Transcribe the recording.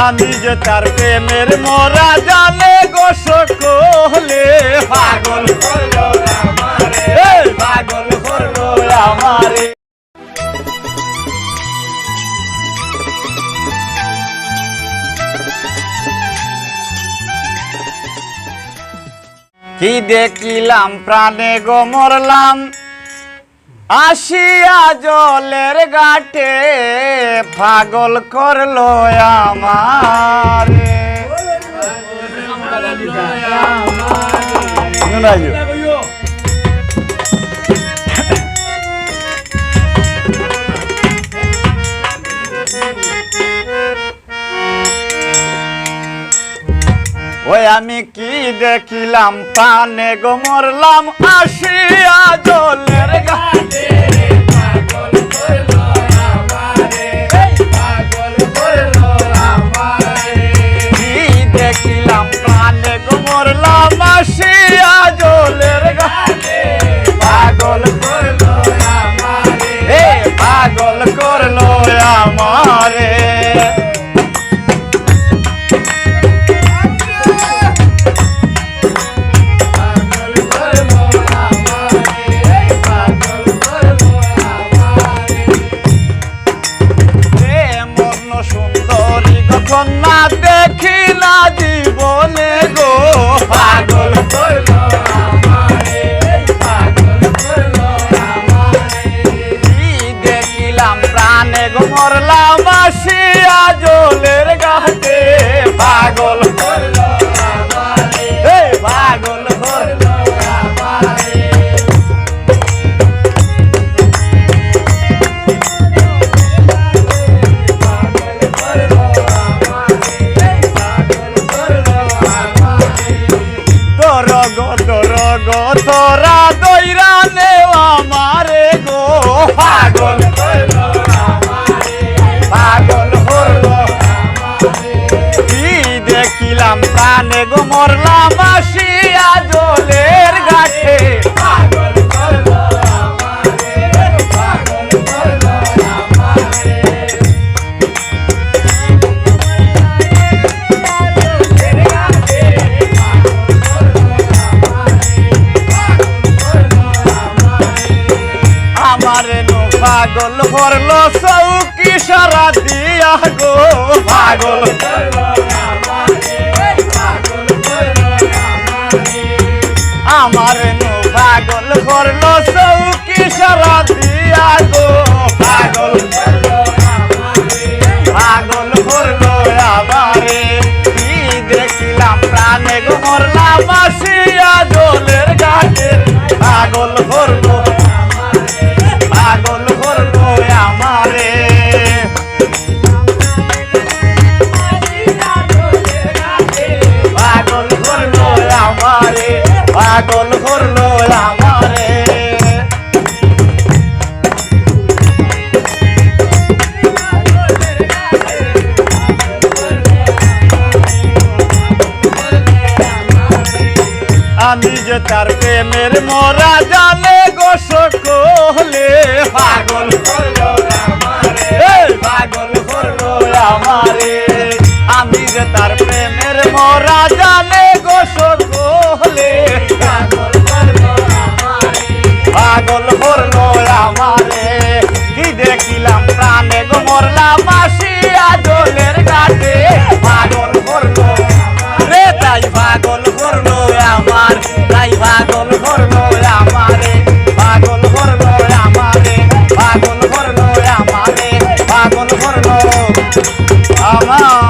আমি যে তার প্রেমের মরা জানে গো সকলে পাগল করলো আমারে পাগল করলো আমারে কি দেখিলাম প্রাণে গো মরলাম আসিয়া জলের ঘাটে পাগল করলো আমারে ওই আমি কি দেখিলাম প্রাণে গো মরলাম আসিয়া জলের ঘাটে পাগল করলো আমারে পাগল করলো আমারে কি দেখিলাম প্রাণে গো মরলাম আসিয়া জলের ঘাটে পাগল করলো আমারে পাগল করলো আমারে না দেখি না জীবনে গো পাগল করলো আমারে পাগল করলো আমারে কি দেখিলাম প্রাণে গো মরলাম আসিয়া জলের ঘাটে পাগল করলো আমারে পাগল করলো আমারে তোরা দইরা নেওয়া আমারে গো পাগল করলো আমারে পাগল করলো আমারে কি দেখিলাম প্রাণে গো মরলাম আসিয়া জলের ঘাটে পাগল করলো আমারে পাগল করলো আমারে আমারে নো পাগল করলো চৌকি সারা দিয়া গো পাগল করলো আমারে পাগল করলো আমারে আমারে নো পাগল করলো চৌকি সারা দিয়া গো পাগল করলো আমারে পাগল করলো আমারে কি দেখিলাম প্রাণে গো মরলাম আসিয়া জলের ঘাটে পাগল করলো পাগল করলো আমারে পাগল করলো আমারে পাগল করলো আমারে আমি যে তার প্রেমের মরা জানে গো সকলে পাগল করলো আমারে পাগল করলো আমারে আমি যে তার প্রেমের মরা জানে গো সকলে পাগল করলো আমারে পাগল করলো আমারে কি দেখিলাম প্রাণে গো মরলাম আসিয়া জলের ঘাটে পাগল করলো রে তাই পাগল করলো আমার তাই পাগল করলো আমারে পাগল করলো আমারে পাগল করলো আমারে পাগল করলো আমার